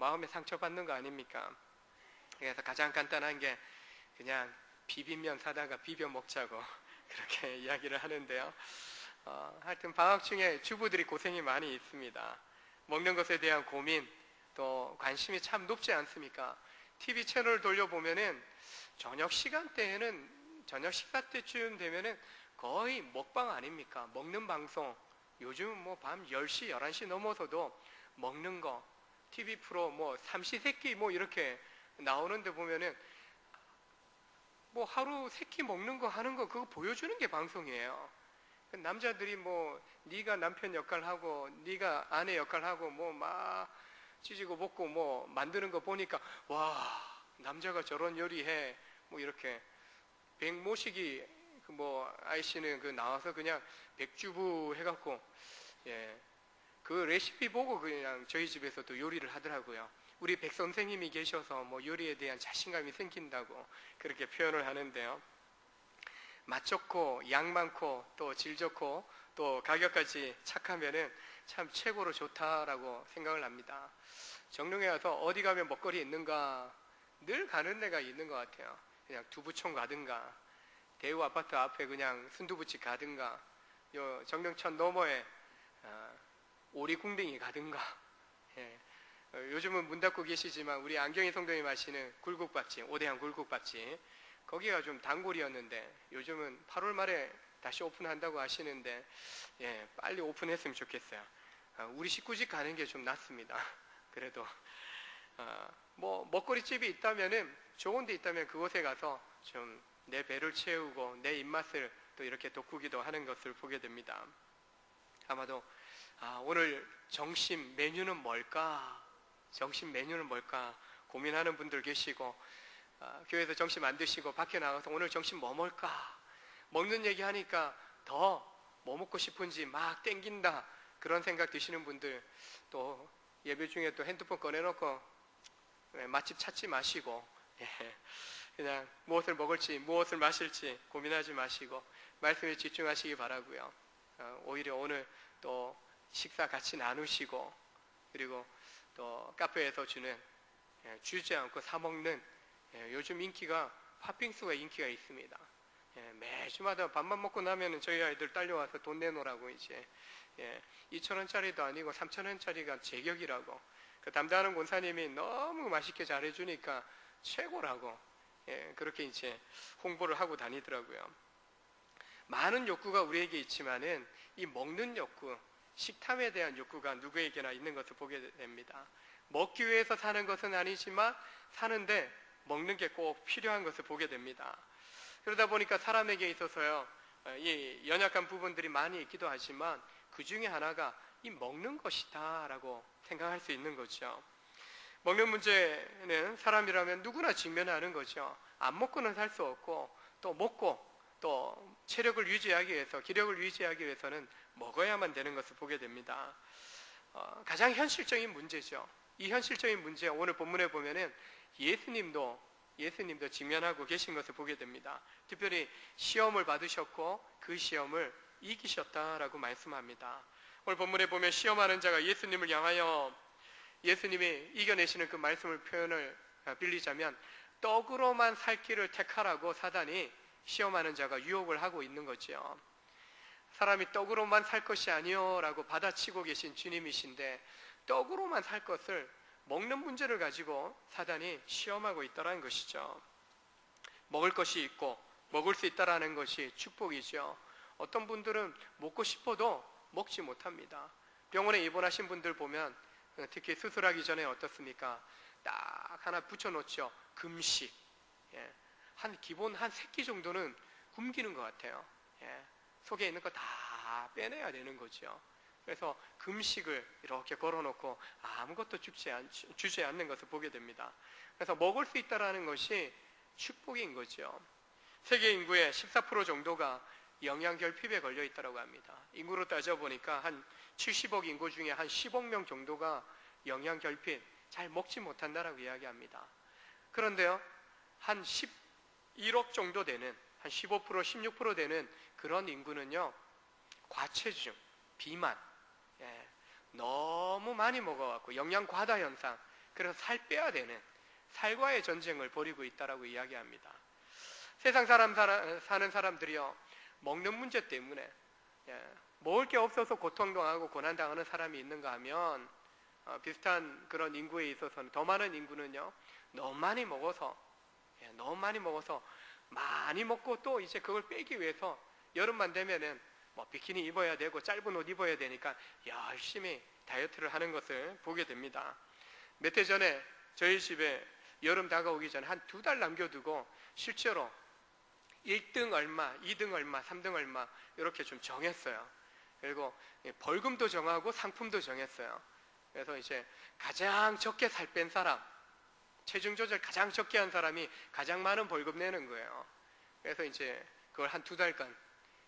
마음에 상처받는 거 아닙니까? 그래서 가장 간단한 게 그냥 비빔면 사다가 비벼 먹자고 그렇게 이야기를 하는데요. 하여튼 방학 중에 주부들이 고생이 많이 있습니다. 먹는 것에 대한 고민, 또 관심이 참 높지 않습니까? TV 채널을 돌려보면은 저녁 시간대에는, 저녁 식사 때쯤 되면은 거의 먹방 아닙니까? 먹는 방송. 요즘 뭐 밤 10시, 11시 넘어서도 먹는 거, TV 프로 뭐 삼시세끼 뭐 이렇게 나오는데 보면은 뭐 하루 세 끼 먹는 거 하는 거 그거 보여주는 게 방송이에요. 남자들이 뭐 네가 남편 역할하고 네가 아내 역할하고 뭐 막 찢고 볶고 뭐 만드는 거 보니까 와, 남자가 저런 요리해 뭐 이렇게 백모시기 뭐 아이씨는 그 나와서 그냥 백주부 해갖고 그 레시피 보고 그냥 저희 집에서도 요리를 하더라고요. 우리 백 선생님이 계셔서 뭐 요리에 대한 자신감이 생긴다고 그렇게 표현을 하는데요. 맛 좋고 양 많고 또 질 좋고 또 가격까지 착하면은 참 최고로 좋다라고 생각을 합니다. 정릉에 와서 어디 가면 먹거리 있는가 늘 가는 데가 있는 것 같아요. 그냥 두부촌 가든가 대우 아파트 앞에 그냥 순두부집 가든가 요 정릉천 너머에 오리궁뎅이 가든가 요즘은 문 닫고 계시지만 우리 안경희 성도님 하시는 굴국밥집, 오대양 굴국밥집 거기가 좀 단골이었는데 요즘은 8월 말에 다시 오픈한다고 하시는데 빨리 오픈했으면 좋겠어요. 우리 식구집 가는 게 좀 낫습니다. 그래도 뭐 먹거리집이 있다면은 좋은 데 있다면 그곳에 가서 좀 내 배를 채우고 내 입맛을 또 이렇게 돋구기도 하는 것을 보게 됩니다. 아마도 오늘 점심 메뉴는 뭘까? 점심 메뉴는 뭘까? 고민하는 분들 계시고 교회에서 점심 안 드시고 밖에 나가서 오늘 점심 뭐 먹을까? 먹는 얘기 하니까 더 뭐 먹고 싶은지 막 땡긴다 그런 생각 드시는 분들 또 예배 중에 또 핸드폰 꺼내놓고 맛집 찾지 마시고 그냥 무엇을 먹을지 무엇을 마실지 고민하지 마시고 말씀에 집중하시기 바라고요. 오히려 오늘 또 식사 같이 나누시고 그리고 또 카페에서 주는 주지 않고 사 먹는 요즘 인기가 팥빙수가 인기가 있습니다. 매주마다 밥만 먹고 나면 저희 아이들 딸려와서 돈 내놓으라고 이제 2,000원짜리도 아니고 3,000원짜리가 제격이라고 그 담당하는 권사님이 너무 맛있게 잘해주니까 최고라고 그렇게 이제 홍보를 하고 다니더라고요. 많은 욕구가 우리에게 있지만은 이 먹는 욕구, 식탐에 대한 욕구가 누구에게나 있는 것을 보게 됩니다. 먹기 위해서 사는 것은 아니지만 사는데 먹는 게 꼭 필요한 것을 보게 됩니다. 그러다 보니까 사람에게 있어서요, 이 연약한 부분들이 많이 있기도 하지만 그 중에 하나가 이 먹는 것이다라고 생각할 수 있는 거죠. 먹는 문제는 사람이라면 누구나 직면하는 거죠. 안 먹고는 살 수 없고 또 먹고 또 체력을 유지하기 위해서 기력을 유지하기 위해서는 먹어야만 되는 것을 보게 됩니다. 가장 현실적인 문제죠. 이 현실적인 문제 오늘 본문에 보면은 예수님도 직면하고 계신 것을 보게 됩니다. 특별히 시험을 받으셨고 그 시험을 이기셨다라고 말씀합니다. 오늘 본문에 보면 시험하는 자가 예수님을 향하여 예수님이 이겨내시는 그 말씀을 표현을 빌리자면 떡으로만 살 길을 택하라고 사단이 시험하는 자가 유혹을 하고 있는 거죠. 사람이 떡으로만 살 것이 아니요 라고 받아치고 계신 주님이신데 떡으로만 살 것을 먹는 문제를 가지고 사단이 시험하고 있다는 것이죠. 먹을 것이 있고 먹을 수 있다는 것이 축복이죠. 어떤 분들은 먹고 싶어도 먹지 못합니다. 병원에 입원하신 분들 보면 특히 수술하기 전에 어떻습니까? 딱 하나 붙여놓죠. 금식. 기본 한 3끼 정도는 굶기는 것 같아요. 속에 있는 거 다 빼내야 되는 거죠. 그래서 금식을 이렇게 걸어놓고 아무것도 주지 않는 것을 보게 됩니다. 그래서 먹을 수 있다는 것이 축복인 거죠. 세계 인구의 14% 정도가 영양결핍에 걸려 있다고 합니다. 인구로 따져보니까 한 70억 인구 중에 한 10억 명 정도가 영양결핍, 잘 먹지 못한다라고 이야기합니다. 그런데요, 한 11억 정도 되는, 한 15%, 16% 되는 그런 인구는요, 과체중, 비만, 너무 많이 먹어갖고 영양 과다 현상, 그래서 살 빼야 되는 살과의 전쟁을 벌이고 있다라고 이야기합니다. 세상 사는 사람들이요, 먹는 문제 때문에 먹을 게 없어서 고통당하고 고난당하는 사람이 있는가 하면 비슷한 그런 인구에 있어서는 더 많은 인구는요, 너무 많이 먹어서 많이 먹고 또 이제 그걸 빼기 위해서 여름만 되면은 뭐 비키니 입어야 되고 짧은 옷 입어야 되니까 열심히 다이어트를 하는 것을 보게 됩니다. 몇 해 전에 저희 집에 여름 다가오기 전에 한 2달 남겨두고 실제로 1등 얼마, 2등 얼마, 3등 얼마 이렇게 좀 정했어요. 그리고 벌금도 정하고 상품도 정했어요. 그래서 이제 가장 적게 살 뺀 사람, 체중 조절 가장 적게 한 사람이 가장 많은 벌금 내는 거예요. 그래서 이제 그걸 한 2달간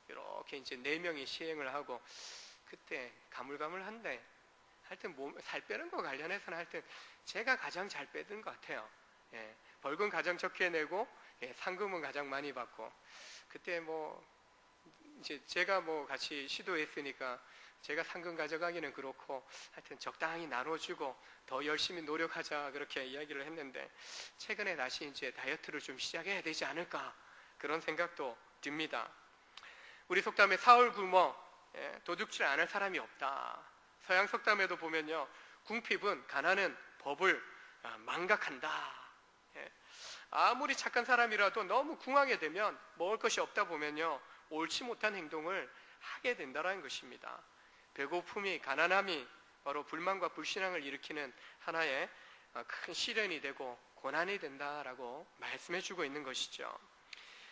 이렇게 이제 4명이 시행을 하고, 그때 가물가물한데 하여튼 살 빼는 거 관련해서는 하여튼 제가 가장 잘 빼던 것 같아요. 벌금 가장 적게 내고 상금은 가장 많이 받고, 그때 뭐 이제 제가 뭐 같이 시도했으니까 제가 상금 가져가기는 그렇고 하여튼 적당히 나눠주고 더 열심히 노력하자 그렇게 이야기를 했는데, 최근에 다시 이제 다이어트를 좀 시작해야 되지 않을까 그런 생각도 듭니다. 우리 속담에 사흘 굶어 도둑질 안 할 사람이 없다. 서양 속담에도 보면요, 궁핍은 가난은 법을 망각한다. 아무리 착한 사람이라도 너무 궁하게 되면 먹을 것이 없다 보면요, 옳지 못한 행동을 하게 된다는 것입니다. 배고픔이, 가난함이 바로 불만과 불신앙을 일으키는 하나의 큰 시련이 되고 고난이 된다라고 말씀해 주고 있는 것이죠.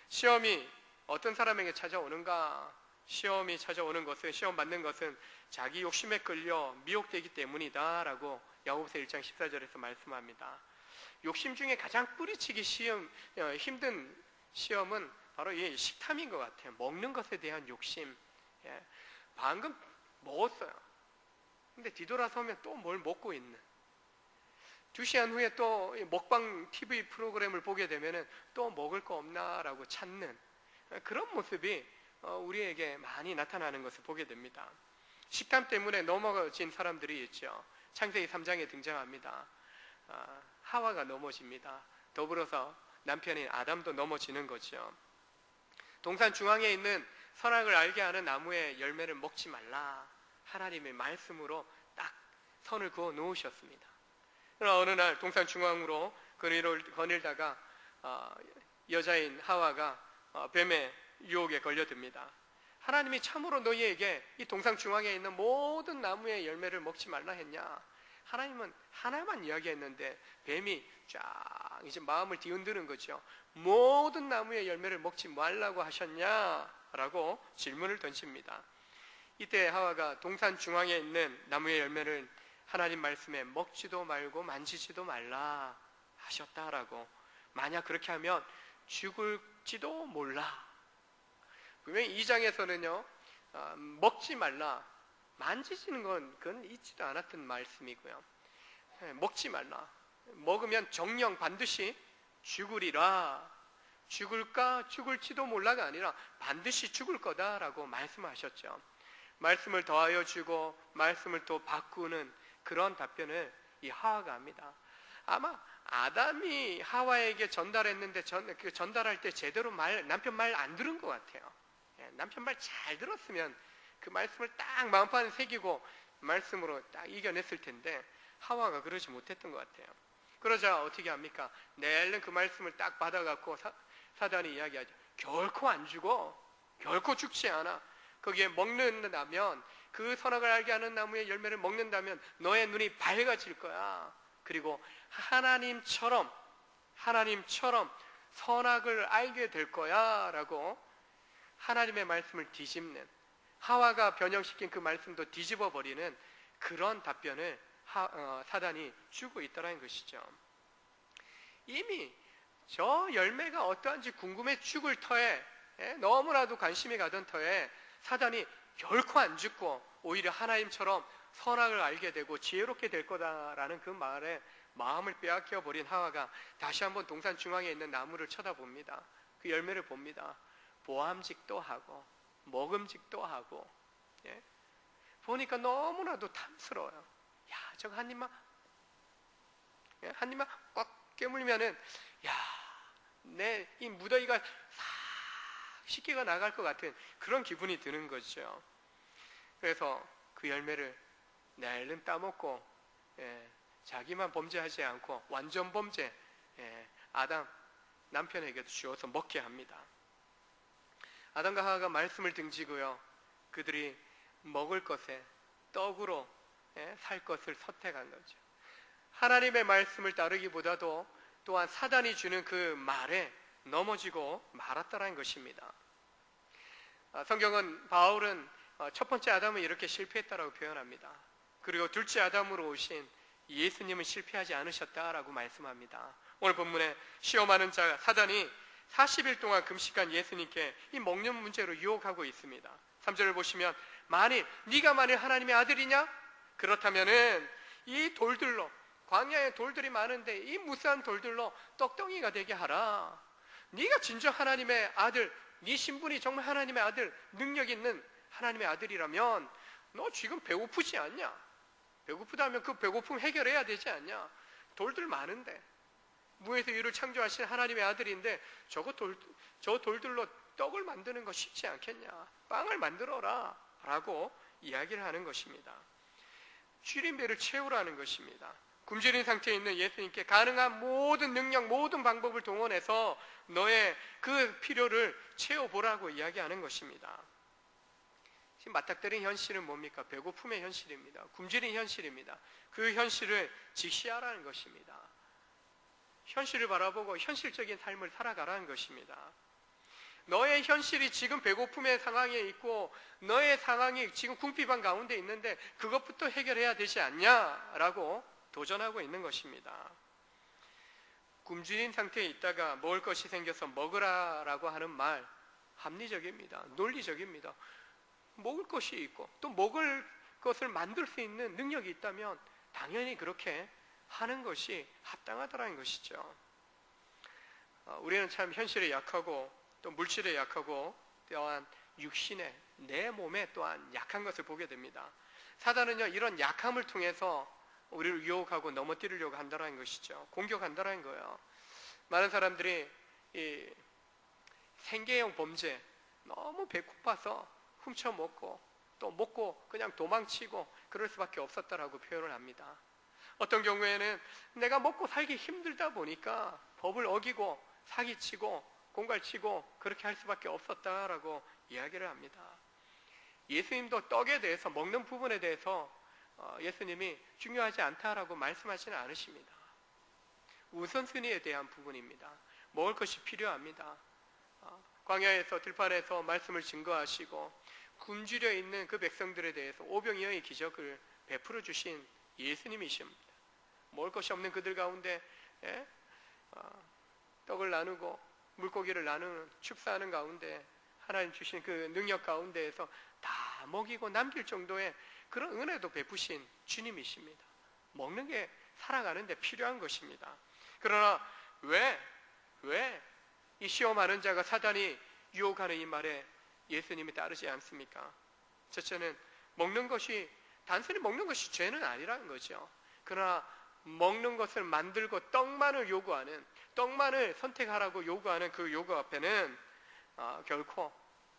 시험이 어떤 사람에게 찾아오는가? 시험이 찾아오는 것은, 시험 받는 것은 자기 욕심에 끌려 미혹되기 때문이다 라고 야고보서 1장 14절에서 말씀합니다. 욕심 중에 가장 뿌리치기 힘든 시험은 바로 이 식탐인 것 같아요. 먹는 것에 대한 욕심. 방금 먹었어요. 근데 뒤돌아서면 또 뭘 먹고 있는, 2시간 후에 또 먹방 TV 프로그램을 보게 되면 또 먹을 거 없나 라고 찾는 그런 모습이 우리에게 많이 나타나는 것을 보게 됩니다. 식탐 때문에 넘어진 사람들이 있죠. 창세기 3장에 등장합니다. 하와가 넘어집니다. 더불어서 남편인 아담도 넘어지는 거죠. 동산 중앙에 있는 선악을 알게 하는 나무의 열매를 먹지 말라, 하나님의 말씀으로 딱 선을 그어 놓으셨습니다. 그러나 어느 날 동산 중앙으로 거닐다가 여자인 하와가 뱀의 유혹에 걸려듭니다. 하나님이 참으로 너희에게 이 동산 중앙에 있는 모든 나무의 열매를 먹지 말라 했냐? 하나님은 하나만 이야기했는데 뱀이 쫙 이제 마음을 뒤흔드는 거죠. 모든 나무의 열매를 먹지 말라고 하셨냐? 라고 질문을 던집니다. 이때 하와가 동산 중앙에 있는 나무의 열매를 하나님 말씀에 먹지도 말고 만지지도 말라 하셨다라고, 만약 그렇게 하면 죽을지도 몰라. 분명히 2장에서는요 먹지 말라, 만지시는 건 그건 있지도 않았던 말씀이고요. 먹지 말라, 먹으면 정령 반드시 죽으리라, 죽을까 죽을지도 몰라가 아니라 반드시 죽을 거다라고 말씀하셨죠. 말씀을 더하여 주고 말씀을 또 바꾸는 그런 답변을 이 하와가 합니다. 아마 아담이 하와에게 전달했는데 전달할 때 제대로 남편 말 안 들은 것 같아요. 남편 말 잘 들었으면 그 말씀을 딱 마음판에 새기고 말씀으로 딱 이겨냈을 텐데 하와가 그러지 못했던 것 같아요. 그러자 어떻게 합니까? 내일은 그 말씀을 딱 받아갖고 사단이 이야기하죠. 결코 안 죽어, 결코 죽지 않아. 거기에 먹는다면, 그 선악을 알게 하는 나무의 열매를 먹는다면 너의 눈이 밝아질 거야. 그리고 하나님처럼 선악을 알게 될 거야 라고 하나님의 말씀을 뒤집는, 하와가 변형시킨 그 말씀도 뒤집어 버리는 그런 답변을 사단이 주고 있다는 것이죠. 이미 저 열매가 어떠한지 궁금해 죽을 터에, 너무나도 관심이 가던 터에 사단이 결코 안 죽고 오히려 하나님처럼 선악을 알게 되고 지혜롭게 될 거다라는 그 말에 마음을 빼앗겨 버린 하와가 다시 한번 동산 중앙에 있는 나무를 쳐다봅니다. 그 열매를 봅니다. 보암직도 하고 먹음직도 하고, 보니까 너무나도 탐스러워요. 야, 저거 한 입만, 한 입만 꽉 깨물면은 야, 내 이 무더기가 싹 식기가 나갈 것 같은 그런 기분이 드는 거죠. 그래서 그 열매를 날름 따먹고 자기만 범죄하지 않고 완전 범죄 아담 남편에게도 주어서 먹게 합니다. 아담과 하와가 말씀을 등지고요, 그들이 먹을 것에 떡으로 살 것을 선택한 거죠. 하나님의 말씀을 따르기보다도 또한 사단이 주는 그 말에 넘어지고 말았다는 것입니다. 성경은 바울은 첫 번째 아담은 이렇게 실패했다라고 표현합니다. 그리고 둘째 아담으로 오신 예수님은 실패하지 않으셨다라고 말씀합니다. 오늘 본문에 시험하는 자 사단이 40일 동안 금식한 예수님께 이 먹는 문제로 유혹하고 있습니다. 3절을 보시면 네가 만일 하나님의 아들이냐? 그렇다면은 이 돌들로, 광야에 돌들이 많은데 이 무수한 돌들로 떡덩이가 되게 하라. 네가 진정 하나님의 아들, 네 신분이 정말 하나님의 아들, 능력 있는 하나님의 아들이라면 너 지금 배고프지 않냐? 배고프다면 그 배고픔 해결해야 되지 않냐? 돌들 많은데, 무에서 유를 창조하신 하나님의 아들인데 저 돌들로 떡을 만드는 거 쉽지 않겠냐? 빵을 만들어라 라고 이야기를 하는 것입니다. 쥐린배를 채우라는 것입니다. 굶주린 상태에 있는 예수님께 가능한 모든 능력, 모든 방법을 동원해서 너의 그 필요를 채워보라고 이야기하는 것입니다. 지금 맞닥뜨린 현실은 뭡니까? 배고픔의 현실입니다. 굶주린 현실입니다. 그 현실을 직시하라는 것입니다. 현실을 바라보고 현실적인 삶을 살아가라는 것입니다. 너의 현실이 지금 배고픔의 상황에 있고 너의 상황이 지금 궁핍한 가운데 있는데 그것부터 해결해야 되지 않냐라고 도전하고 있는 것입니다. 굶주린 상태에 있다가 먹을 것이 생겨서 먹으라라고 하는 말 합리적입니다. 논리적입니다. 먹을 것이 있고 또 먹을 것을 만들 수 있는 능력이 있다면 당연히 그렇게 하는 것이 합당하다는 것이죠. 우리는 참 현실에 약하고 또 물질에 약하고 또한 육신에, 내 몸에 또한 약한 것을 보게 됩니다. 사단은요, 이런 약함을 통해서 우리를 유혹하고 넘어뜨리려고 한다는 것이죠. 공격한다는 거예요. 많은 사람들이 이 생계형 범죄, 너무 배고파서 훔쳐먹고 또 먹고 그냥 도망치고 그럴 수밖에 없었다라고 표현을 합니다. 어떤 경우에는 내가 먹고 살기 힘들다 보니까 법을 어기고 사기치고 공갈치고 그렇게 할 수밖에 없었다라고 이야기를 합니다. 예수님도 떡에 대해서, 먹는 부분에 대해서 예수님이 중요하지 않다라고 말씀하지는 않으십니다. 우선순위에 대한 부분입니다. 먹을 것이 필요합니다. 광야에서 들판에서 말씀을 증거하시고 굶주려 있는 그 백성들에 대해서 오병이어의 기적을 베풀어 주신 예수님이십니다. 먹을 것이 없는 그들 가운데 떡을 나누고 물고기를 나누는 축사하는 가운데 하나님 주신 그 능력 가운데에서 다 먹이고 남길 정도의 그런 은혜도 베푸신 주님이십니다. 먹는 게 살아가는 데 필요한 것입니다. 그러나 왜 이 시험하는 자가 사단이 유혹하는 이 말에 예수님이 따르지 않습니까? 첫째는 단순히 먹는 것이 죄는 아니라는 거죠. 그러나 먹는 것을 만들고 떡만을 선택하라고 요구하는 그 요구 앞에는 결코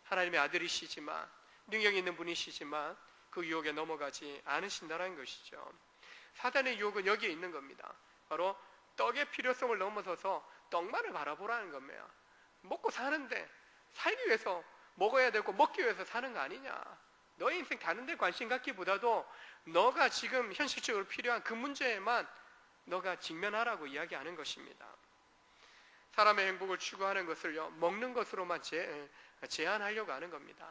하나님의 아들이시지만, 능력 있는 분이시지만 그 유혹에 넘어가지 않으신다는 것이죠. 사단의 유혹은 여기에 있는 겁니다. 바로 떡의 필요성을 넘어서서 떡만을 바라보라는 겁니다. 먹고 사는데, 살기 위해서 먹어야 되고 먹기 위해서 사는 거 아니냐. 너의 인생 다른 데 관심 갖기보다도 너가 지금 현실적으로 필요한 그 문제에만 너가 직면하라고 이야기하는 것입니다. 사람의 행복을 추구하는 것을요, 먹는 것으로만 제한하려고 하는 겁니다.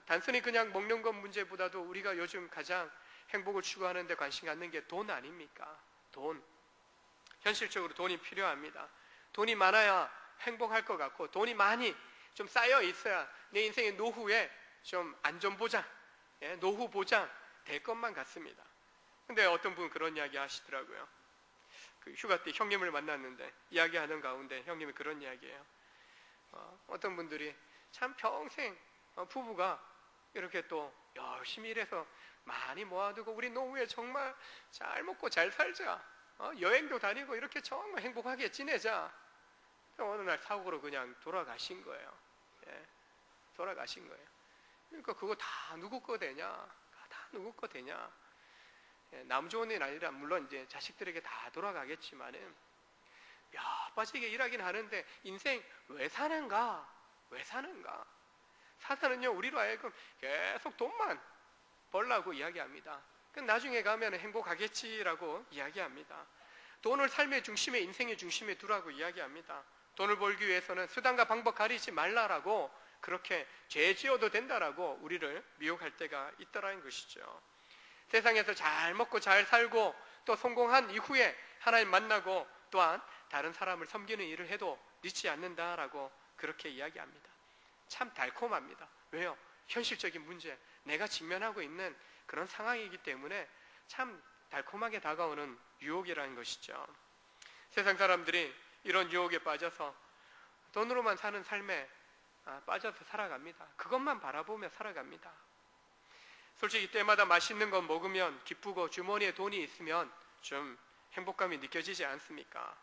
단순히 그냥 먹는 것 문제보다도 우리가 요즘 가장 행복을 추구하는 데 관심 갖는 게 돈 아닙니까? 돈. 현실적으로 돈이 필요합니다. 돈이 많아야 행복할 것 같고, 돈이 많이 좀 쌓여 있어야 내 인생의 노후에 좀 안전보장, 노후 보장 될 것만 같습니다. 근데 어떤 분은 그런 이야기 하시더라고요. 그 휴가 때 형님을 만났는데 이야기하는 가운데 형님이 그런 이야기예요. 어떤 분들이 참 평생 부부가 이렇게 또 열심히 일해서 많이 모아두고 우리 노후에 정말 잘 먹고 잘 살자, 여행도 다니고 이렇게 정말 행복하게 지내자. 어느 날 사고로 그냥 돌아가신 거예요. 예, 돌아가신 거예요. 그러니까 그거 다 누구 거 되냐? 다 누구 거 되냐? 예, 남 좋은 일 아니라 물론 이제 자식들에게 다 돌아가겠지만은 빠지게 일하긴 하는데 인생 왜 사는가? 왜 사는가? 사탄은요 우리로 하여금 계속 돈만 벌라고 이야기합니다. 나중에 가면 행복하겠지라고 이야기합니다. 돈을 삶의 중심에, 인생의 중심에 두라고 이야기합니다. 돈을 벌기 위해서는 수단과 방법 가리지 말라라고, 그렇게 죄 지어도 된다라고 우리를 미혹할 때가 있더라는 것이죠. 세상에서 잘 먹고 잘 살고 또 성공한 이후에 하나님 만나고 또한 다른 사람을 섬기는 일을 해도 늦지 않는다라고 그렇게 이야기합니다. 참 달콤합니다. 왜요? 현실적인 문제, 내가 직면하고 있는 그런 상황이기 때문에 참 달콤하게 다가오는 유혹이라는 것이죠. 세상 사람들이 이런 유혹에 빠져서 돈으로만 사는 삶에 빠져서 살아갑니다. 그것만 바라보며 살아갑니다. 솔직히 때마다 맛있는 거 먹으면 기쁘고 주머니에 돈이 있으면 좀 행복감이 느껴지지 않습니까?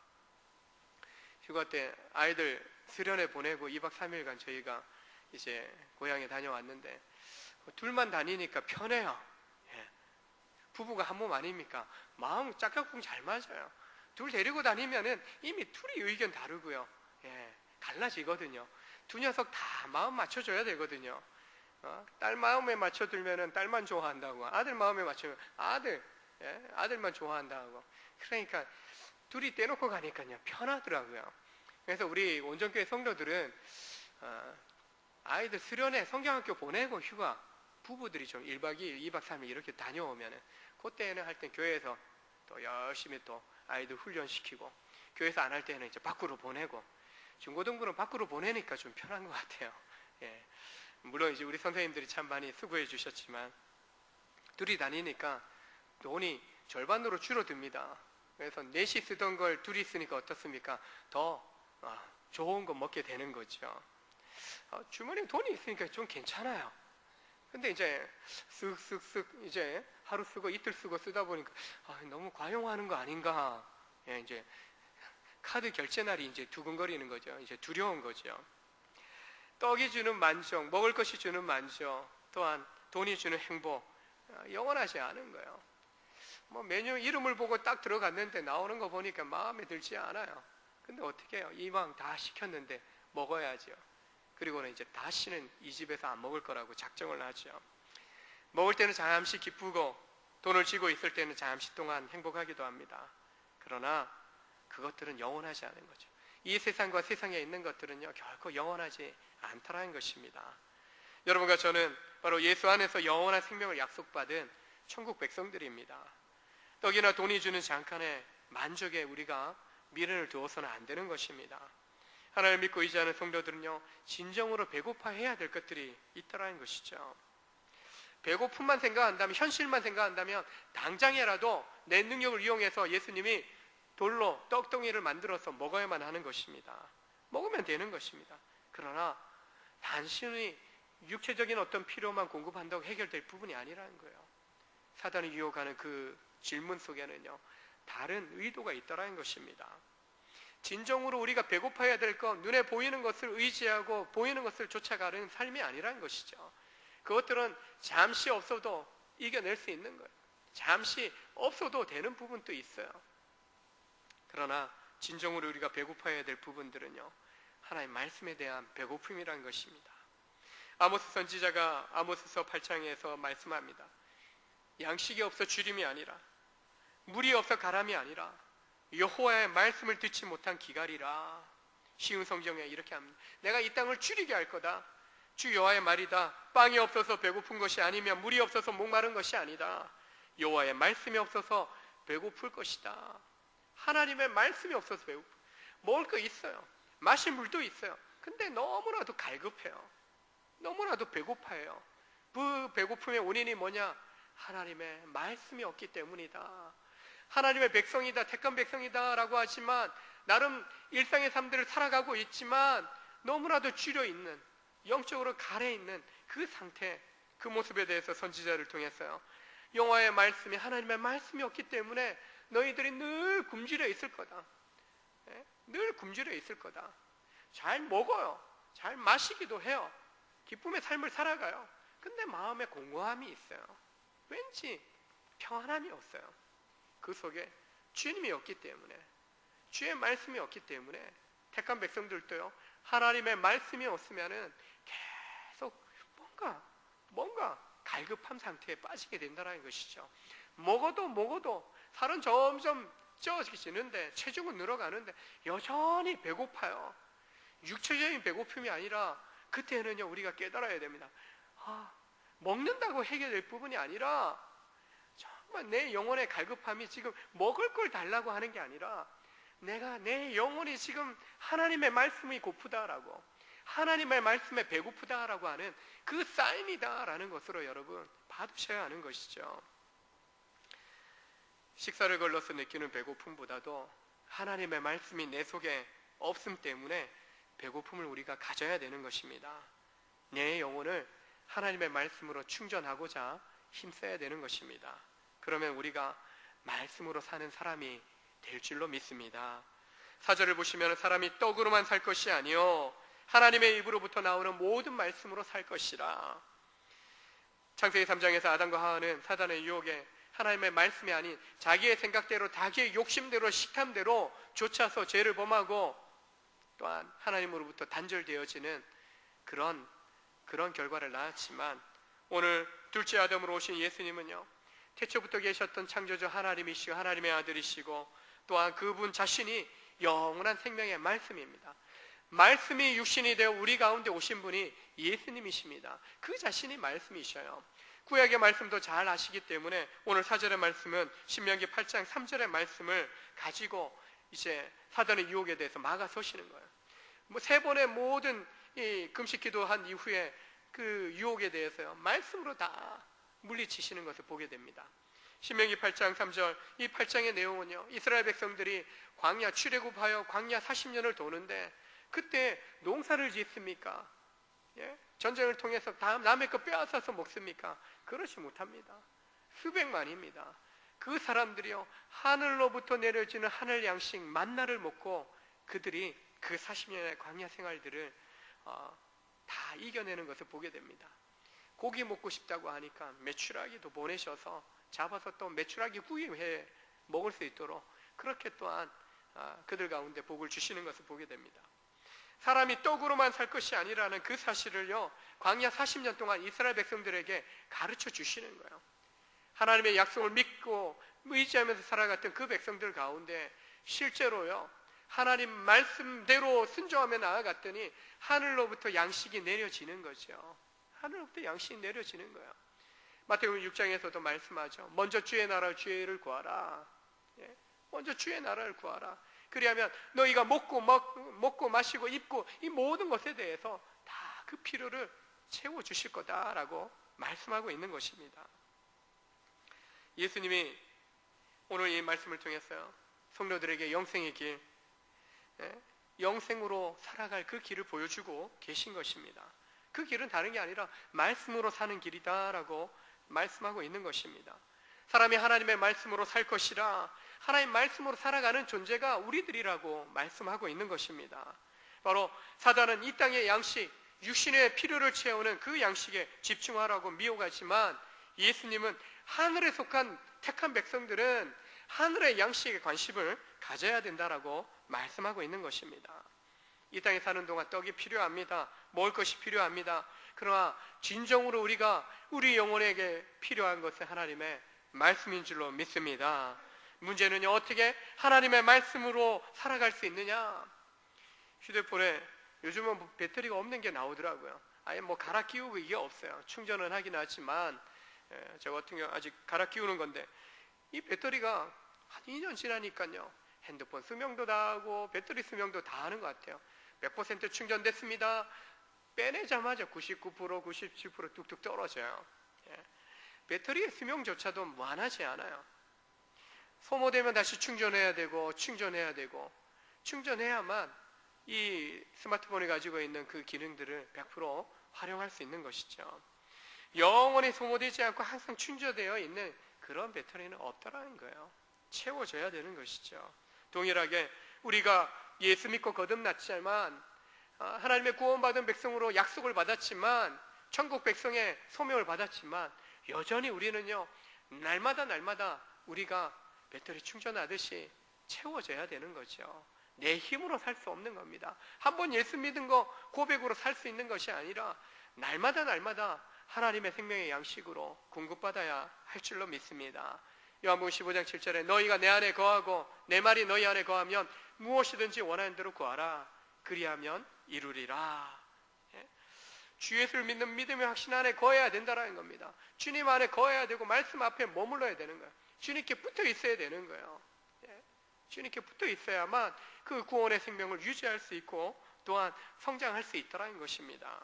휴가 때 아이들 수련회 보내고 2박 3일간 저희가 이제 고향에 다녀왔는데 둘만 다니니까 편해요. 예. 부부가 한 몸 아닙니까? 마음 짝짝꿍 잘 맞아요. 둘 데리고 다니면은 이미 둘이 의견 다르고요. 예. 갈라지거든요. 두 녀석 다 마음 맞춰줘야 되거든요. 딸 마음에 맞춰들면은 딸만 좋아한다고, 아들 마음에 맞추면 아들만 좋아한다고. 그러니까 둘이 떼놓고 가니까요 편하더라고요. 그래서 우리 온전교회 성도들은 아이들 수련회 성경학교 보내고 휴가 부부들이 좀 1박 2일, 2박 3일 이렇게 다녀오면은 그때는 할 땐 교회에서 또 열심히 또 아이들 훈련시키고, 교회에서 안 할 때는 이제 밖으로 보내고, 중고등부는 밖으로 보내니까 좀 편한 것 같아요. 예. 물론 이제 우리 선생님들이 참 많이 수고해 주셨지만 둘이 다니니까 돈이 절반으로 줄어듭니다. 그래서 넷이 쓰던 걸 둘이 쓰니까 어떻습니까? 더 좋은 거 먹게 되는 거죠. 주머니에 돈이 있으니까 좀 괜찮아요. 근데 이제 쓱쓱쓱 이제 하루 쓰고 이틀 쓰고 쓰다 보니까 너무 과용하는 거 아닌가? 예, 이제 카드 결제 날이 이제 두근거리는 거죠. 이제 두려운 거죠. 떡이 주는 만족, 먹을 것이 주는 만족, 또한 돈이 주는 행복, 영원하지 않은 거예요. 뭐 메뉴 이름을 보고 딱 들어갔는데 나오는 거 보니까 마음에 들지 않아요. 근데 어떻게 해요? 이왕 다 시켰는데 먹어야죠. 그리고는 이제 다시는 이 집에서 안 먹을 거라고 작정을 하죠. 먹을 때는 잠시 기쁘고 돈을 쥐고 있을 때는 잠시 동안 행복하기도 합니다. 그러나 그것들은 영원하지 않은 거죠. 이 세상과 세상에 있는 것들은요 결코 영원하지 않다라는 것입니다. 여러분과 저는 바로 예수 안에서 영원한 생명을 약속받은 천국 백성들입니다. 떡이나 돈이 주는 잠깐의 만족에 우리가 미련을 두어서는 안 되는 것입니다. 하나님을 믿고 의지하는 성도들은요 진정으로 배고파해야 될 것들이 있다라는 것이죠. 배고픔만 생각한다면, 현실만 생각한다면 당장이라도 내 능력을 이용해서 예수님이 돌로 떡덩이를 만들어서 먹어야만 하는 것입니다. 먹으면 되는 것입니다. 그러나 단순히 육체적인 어떤 필요만 공급한다고 해결될 부분이 아니라는 거예요. 사단이 유혹하는 그 질문 속에는요 다른 의도가 있다라는 것입니다. 진정으로 우리가 배고파야 될 것, 눈에 보이는 것을 의지하고 보이는 것을 쫓아가는 삶이 아니라는 것이죠. 그것들은 잠시 없어도 이겨낼 수 있는 거예요. 잠시 없어도 되는 부분도 있어요. 그러나 진정으로 우리가 배고파야 될 부분들은요 하나님 말씀에 대한 배고픔이라는 것입니다. 아모스 선지자가 아모스서 8장에서 말씀합니다. 양식이 없어 주림이 아니라, 물이 없어 가람이 아니라 여호와의 말씀을 듣지 못한 기갈이라. 쉬운 성경에 이렇게 합니다. 내가 이 땅을 줄이게 할 거다. 주 여호와의 말이다. 빵이 없어서 배고픈 것이 아니면 물이 없어서 목마른 것이 아니다. 여호와의 말씀이 없어서 배고플 것이다. 하나님의 말씀이 없어서 배고프. 먹을 거 있어요. 마실 물도 있어요. 근데 너무나도 갈급해요. 너무나도 배고파해요. 그 배고픔의 원인이 뭐냐? 하나님의 말씀이 없기 때문이다. 하나님의 백성이다, 택한 백성이다 라고 하지만 나름 일상의 삶들을 살아가고 있지만 너무나도 줄여 있는, 영적으로 가래 있는 그 상태, 그 모습에 대해서 선지자를 통해서요 여호와의 말씀이, 하나님의 말씀이 없기 때문에 너희들이 늘 굶주려 있을 거다. 늘 굶주려 있을 거다. 잘 먹어요. 잘 마시기도 해요. 기쁨의 삶을 살아가요. 근데 마음에 공허함이 있어요. 왠지 평안함이 없어요. 그 속에 주님이 없기 때문에, 주의 말씀이 없기 때문에 택한 백성들도요, 하나님의 말씀이 없으면은 계속 뭔가 갈급함 상태에 빠지게 된다는 것이죠. 먹어도 살은 점점 쪄지는데, 체중은 늘어가는데 여전히 배고파요. 육체적인 배고픔이 아니라, 그때는요 우리가 깨달아야 됩니다. 먹는다고 해결될 부분이 아니라, 정말 내 영혼의 갈급함이 지금 먹을 걸 달라고 하는 게 아니라, 내 영혼이 지금 하나님의 말씀이 고프다라고, 하나님의 말씀에 배고프다라고 하는 그 사인이다라는 것으로 여러분 받으셔야 하는 것이죠. 식사를 걸러서 느끼는 배고픔보다도 하나님의 말씀이 내 속에 없음 때문에 배고픔을 우리가 가져야 되는 것입니다. 내 영혼을 하나님의 말씀으로 충전하고자 힘써야 되는 것입니다. 그러면 우리가 말씀으로 사는 사람이 될 줄로 믿습니다. 4절을 보시면 사람이 떡으로만 살 것이 아니요 하나님의 입으로부터 나오는 모든 말씀으로 살 것이라. 창세기 3장에서 아담과 하와는 사단의 유혹에 하나님의 말씀이 아닌 자기의 생각대로, 자기의 욕심대로, 식탐대로 쫓아서 죄를 범하고 또한 하나님으로부터 단절되어지는 그런 결과를 낳았지만, 오늘 둘째 아담으로 오신 예수님은요, 태초부터 계셨던 창조주 하나님이시고 하나님의 아들이시고, 또한 그분 자신이 영원한 생명의 말씀입니다. 말씀이 육신이 되어 우리 가운데 오신 분이 예수님이십니다. 그 자신이 말씀이셔요. 구약의 말씀도 잘 아시기 때문에 오늘 4절의 말씀은 신명기 8장 3절의 말씀을 가지고 이제 사단의 유혹에 대해서 막아서시는 거예요. 세 번의 모든 이 금식 기도한 이후에 그 유혹에 대해서요, 말씀으로 다 물리치시는 것을 보게 됩니다. 신명기 8장 3절, 이 8장의 내용은요, 이스라엘 백성들이 광야 출애굽하여 광야 40년을 도는데 그때 농사를 짓습니까? 전쟁을 통해서 남의 거 빼앗아서 먹습니까? 그렇지 못합니다. 수백만입니다. 그 사람들이요, 하늘로부터 내려지는 하늘 양식 만나를 먹고 그들이 그 40년의 광야 생활들을 다 이겨내는 것을 보게 됩니다. 고기 먹고 싶다고 하니까 메추라기도 보내셔서 잡아서 또 메추라기 구이해 먹을 수 있도록 그렇게 또한 그들 가운데 복을 주시는 것을 보게 됩니다. 사람이 떡으로만 살 것이 아니라는 그 사실을요, 광야 40년 동안 이스라엘 백성들에게 가르쳐 주시는 거예요. 하나님의 약속을 믿고 의지하면서 살아갔던 그 백성들 가운데 실제로요, 하나님 말씀대로 순종하며 나아갔더니 하늘로부터 양식이 내려지는 거죠. 하늘로부터 양식이 내려지는 거예요. 마태복음 6장에서도 말씀하죠. 먼저 주의 나라, 주의를 구하라. 먼저 주의 나라를 구하라. 그리하면 너희가 먹고 마시고 입고 이 모든 것에 대해서 다 그 필요를 채워주실 거다라고 말씀하고 있는 것입니다. 예수님이 오늘 이 말씀을 통해서요, 성도들에게 영생의 길, 영생으로 살아갈 그 길을 보여주고 계신 것입니다. 그 길은 다른 게 아니라 말씀으로 사는 길이다라고 말씀하고 있는 것입니다. 사람이 하나님의 말씀으로 살 것이라, 하나님 말씀으로 살아가는 존재가 우리들이라고 말씀하고 있는 것입니다. 바로 사단은 이 땅의 양식, 육신의 필요를 채우는 그 양식에 집중하라고 미혹하지만, 예수님은 하늘에 속한 택한 백성들은 하늘의 양식에 관심을 가져야 된다라고 말씀하고 있는 것입니다. 이 땅에 사는 동안 떡이 필요합니다. 먹을 것이 필요합니다. 그러나 진정으로 우리가 우리 영혼에게 필요한 것은 하나님의 말씀인 줄로 믿습니다. 문제는요, 어떻게 하나님의 말씀으로 살아갈 수 있느냐? 휴대폰에 요즘은 배터리가 없는 게 나오더라고요. 아예 갈아 끼우고 이게 없어요. 충전은 하긴 하지만 저 같은 경우 아직 갈아 끼우는 건데, 이 배터리가 한 2년 지나니까요, 핸드폰 수명도 다 하고 배터리 수명도 다 하는 것 같아요. 100% 충전됐습니다. 빼내자마자 99%, 97% 뚝뚝 떨어져요. 배터리의 수명조차도 무한하지 않아요. 소모되면 다시 충전해야 되고 충전해야만 이 스마트폰이 가지고 있는 그 기능들을 100% 활용할 수 있는 것이죠. 영원히 소모되지 않고 항상 충전되어 있는 그런 배터리는 없다라는 거예요. 채워져야 되는 것이죠. 동일하게 우리가 예수 믿고 거듭났지만 하나님의 구원받은 백성으로 약속을 받았지만 천국 백성의 소명을 받았지만 여전히 우리는요 날마다 우리가 배터리 충전하듯이 채워져야 되는 거죠. 내 힘으로 살 수 없는 겁니다. 한번 예수 믿은 거 고백으로 살 수 있는 것이 아니라 날마다 하나님의 생명의 양식으로 공급받아야 할 줄로 믿습니다. 요한복음 15장 7절에 너희가 내 안에 거하고 내 말이 너희 안에 거하면 무엇이든지 원하는 대로 구하라. 그리하면 이루리라. 주 예수를 믿는 믿음의 확신 안에 거해야 된다는 겁니다. 주님 안에 거해야 되고 말씀 앞에 머물러야 되는 거예요. 주님께 붙어 있어야 되는 거예요. 주님께 붙어 있어야만 그 구원의 생명을 유지할 수 있고 또한 성장할 수 있다는 것입니다.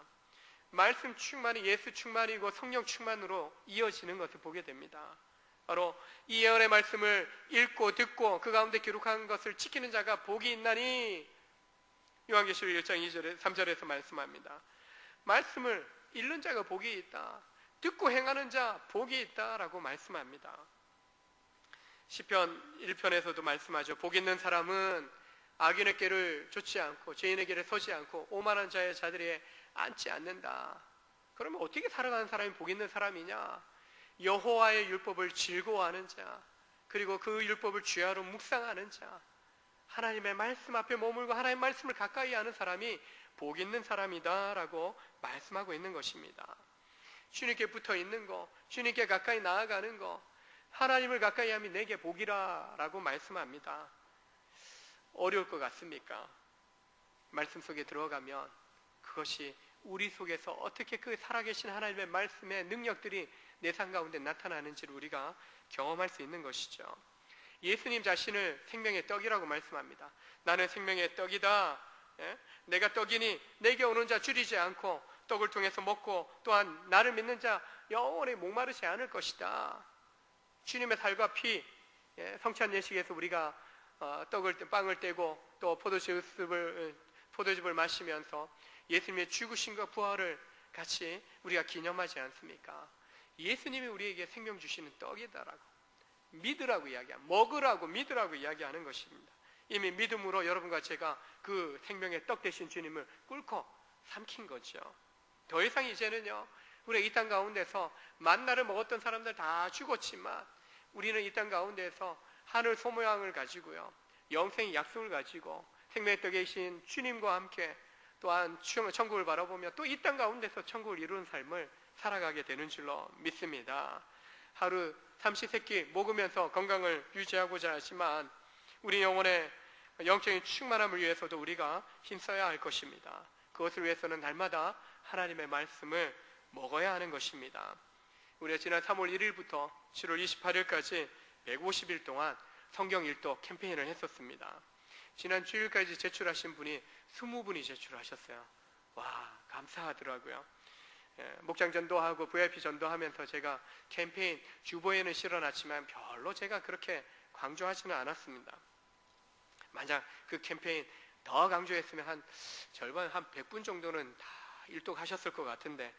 말씀 충만이 예수 충만이고 성령 충만으로 이어지는 것을 보게 됩니다. 바로 이 예언의 말씀을 읽고 듣고 그 가운데 기록한 것을 지키는 자가 복이 있나니 요한계시록 1장 2절에 3절에서 말씀합니다. 말씀을 읽는 자가 복이 있다. 듣고 행하는 자 복이 있다라고 말씀합니다. 시편 1편에서도 말씀하죠. 복 있는 사람은 악인의 길을 좇지 않고 죄인의 길에 서지 않고 오만한 자의 자리에 앉지 않는다. 그러면 어떻게 살아가는 사람이 복 있는 사람이냐? 여호와의 율법을 즐거워하는 자, 그리고 그 율법을 주야로 묵상하는 자, 하나님의 말씀 앞에 머물고 하나님의 말씀을 가까이 하는 사람이 복 있는 사람이다라고 말씀하고 있는 것입니다. 주님께 붙어 있는 거, 주님께 가까이 나아가는 거, 하나님을 가까이 하면 내게 복이라라고 말씀합니다. 어려울 것 같습니까? 말씀 속에 들어가면 그것이 우리 속에서 어떻게 그 살아계신 하나님의 말씀의 능력들이 내 삶 가운데 나타나는지를 우리가 경험할 수 있는 것이죠. 예수님 자신을 생명의 떡이라고 말씀합니다. 나는 생명의 떡이다. 내가 떡이니 내게 오는 자 줄이지 않고 떡을 통해서 먹고 또한 나를 믿는 자 영원히 목마르지 않을 것이다. 주님의 살과 피, 성찬 예식에서 우리가 빵을 떼고 또 포도즙을 마시면서 예수님의 죽으심과 부활을 같이 우리가 기념하지 않습니까? 예수님이 우리에게 생명 주시는 떡이다라고 믿으라고 먹으라고 믿으라고 이야기하는 것입니다. 이미 믿음으로 여러분과 제가 그 생명의 떡 되신 주님을 꿇고 삼킨 거죠. 더 이상 이제는요 우리가 이 땅 가운데서 만나를 먹었던 사람들 다 죽었지만 우리는 이 땅 가운데서 하늘 소모양을 가지고요 영생의 약속을 가지고 생명의 떡에 계신 주님과 함께 또한 천국을 바라보며 또 이 땅 가운데서 천국을 이루는 삶을 살아가게 되는 줄로 믿습니다. 하루 삼시세끼 먹으면서 건강을 유지하고자 하지만 우리 영혼의 영적인 충만함을 위해서도 우리가 힘써야 할 것입니다. 그것을 위해서는 날마다 하나님의 말씀을 먹어야 하는 것입니다. 우리가 지난 3월 1일부터 7월 28일까지 150일 동안 성경 일독 캠페인을 했었습니다. 지난 주일까지 제출하신 분이 20분이 제출하셨어요. 와, 감사하더라고요. 목장 전도하고 VIP 전도하면서 제가 캠페인 주보에는 실어놨지만 별로 제가 그렇게 강조하지는 않았습니다. 만약 그 캠페인 더 강조했으면 한 절반, 한 100분 정도는 다 일독하셨을 것 같은데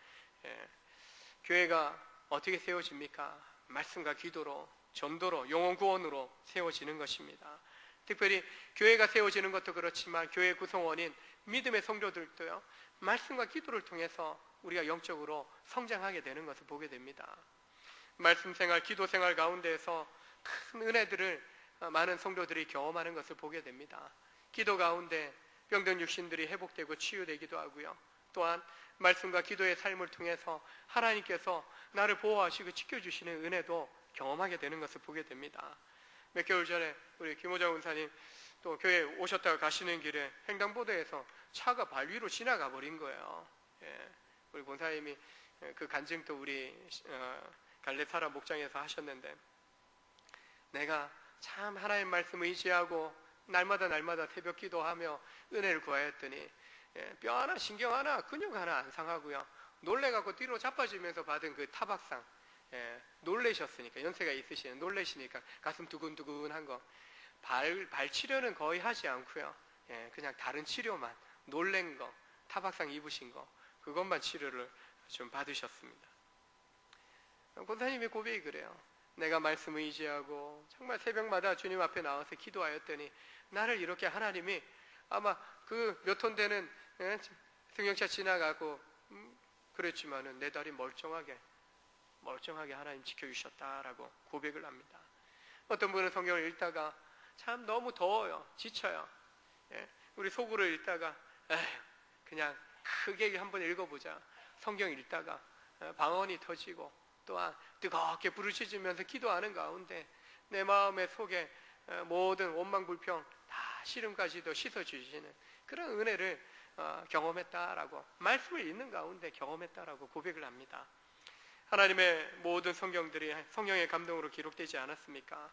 교회가 어떻게 세워집니까? 말씀과 기도로, 전도로, 영혼 구원으로 세워지는 것입니다. 특별히 교회가 세워지는 것도 그렇지만 교회 구성원인 믿음의 성도들도요 말씀과 기도를 통해서 우리가 영적으로 성장하게 되는 것을 보게 됩니다. 말씀 생활, 기도 생활 가운데에서 큰 은혜들을 많은 성도들이 경험하는 것을 보게 됩니다. 기도 가운데 병든 육신들이 회복되고 치유되기도 하고요. 또한 말씀과 기도의 삶을 통해서 하나님께서 나를 보호하시고 지켜주시는 은혜도 경험하게 되는 것을 보게 됩니다. 몇 개월 전에 우리 김호정 원사님 또 교회 오셨다가 가시는 길에 횡단보도에서 차가 발 위로 지나가 버린 거예요. 우리 권사님이 그 간증도 우리 갈레사라 목장에서 하셨는데 내가 참 하나님 말씀 의지하고 날마다 새벽 기도하며 은혜를 구하였더니 뼈 하나 신경 하나 근육 하나 안 상하고요 놀래갖고 뒤로 자빠지면서 받은 그 타박상 놀래셨으니까 연세가 있으시는 놀래시니까 가슴 두근두근한 거 발 치료는 거의 하지 않고요 그냥 다른 치료만 놀랜 거 타박상 입으신 거 그것만 치료를 좀 받으셨습니다. 권사님의 고백이 그래요. 내가 말씀을 의지하고 정말 새벽마다 주님 앞에 나와서 기도하였더니 나를 이렇게 하나님이 아마 그 몇 톤 되는 승용차 지나가고 그랬지만은 내 다리 멀쩡하게 하나님 지켜주셨다라고 고백을 합니다. 어떤 분은 성경을 읽다가 참 너무 더워요. 지쳐요. 우리 속으로 읽다가 그냥 크게 한번 읽어보자. 성경 읽다가 방언이 터지고 또한 뜨겁게 부르짖으면서 기도하는 가운데 내 마음의 속에 모든 원망 불평 다 시름까지도 씻어주시는 그런 은혜를 경험했다라고 말씀을 읽는 가운데 경험했다라고 고백을 합니다. 하나님의 모든 성경들이 성령의 감동으로 기록되지 않았습니까?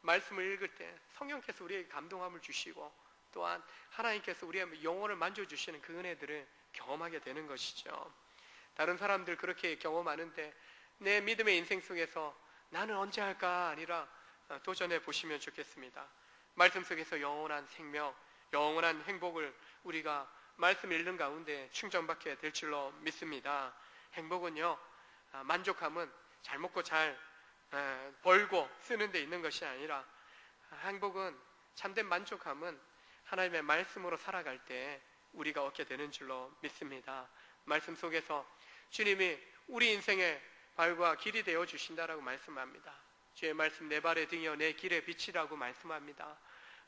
말씀을 읽을 때 성령께서 우리에게 감동함을 주시고 또한 하나님께서 우리의 영혼을 만져주시는 그 은혜들을 경험하게 되는 것이죠. 다른 사람들 그렇게 경험하는데 내 믿음의 인생 속에서 나는 언제 할까 아니라 도전해 보시면 좋겠습니다. 말씀 속에서 영원한 생명, 영원한 행복을 우리가 말씀 읽는 가운데 충전받게 될 줄로 믿습니다. 행복은요, 만족함은 잘 먹고 잘 벌고 쓰는 데 있는 것이 아니라 행복은 참된 만족함은 하나님의 말씀으로 살아갈 때 우리가 얻게 되는 줄로 믿습니다. 말씀 속에서 주님이 우리 인생의 발과 길이 되어 주신다라고 말씀합니다. 주의 말씀 내 발의 등이여 내 길의 빛이라고 말씀합니다.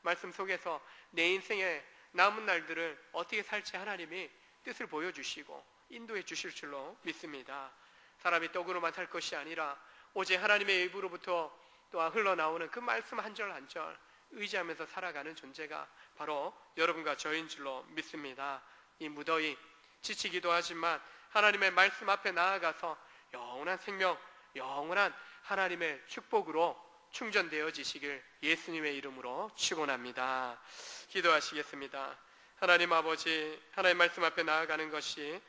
말씀 속에서 내 인생의 남은 날들을 어떻게 살지 하나님이 뜻을 보여주시고 인도해 주실 줄로 믿습니다. 사람이 떡으로만 살 것이 아니라 오직 하나님의 입으로부터 또한 흘러나오는 그 말씀 한 절 한 절 의지하면서 살아가는 존재가 바로 여러분과 저인 줄로 믿습니다. 이 무더위 지치기도 하지만 하나님의 말씀 앞에 나아가서 영원한 생명, 영원한 하나님의 축복으로 충전되어지시길 예수님의 이름으로 축원합니다. 기도하시겠습니다. 하나님 아버지, 하나님 말씀 앞에 나아가는 것이